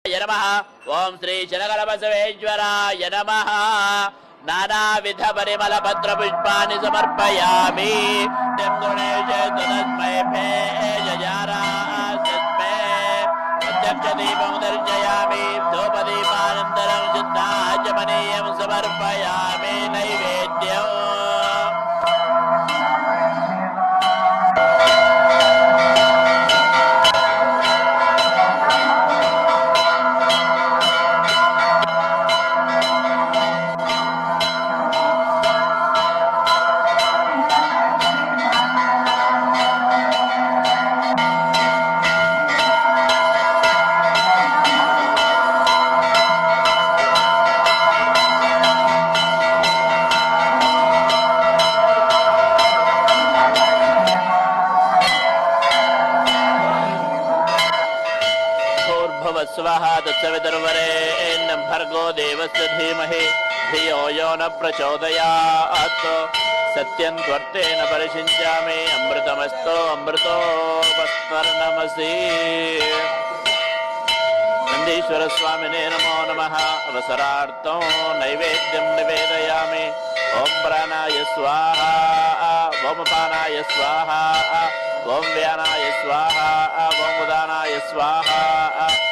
नमः। ओम श्री शनगणबसवेश्वराय नमः। नानाविध परिमल पत्र पुष्पाणि समर्पयामि। गुणेश तस्मै भेजयारास्मै प्रत्यक्ष दीपं दर्शयामि। धूपदीपानन्तरं शुद्धाचमनीयं समर्पयामि। नैवेद्यम् स्वः तत्सवितुर्वरेण्यं भर्गो देवस्य धीमहि धियो यो न प्रचोदयात्। सत्यं त्वर्तेन परिषिञ्चामि अमृतमस्तो अमृतोपस्मरणमसि। नन्दीश्वर स्वामिने नमो नमः। अवसरार्थं नैवेद्यं निवेदयामि। ओम प्राणाय स्वाहा, ओम अपानाय स्वाहा, ओम व्यानाय स्वाहा, ओम उदानाय स्वाहा।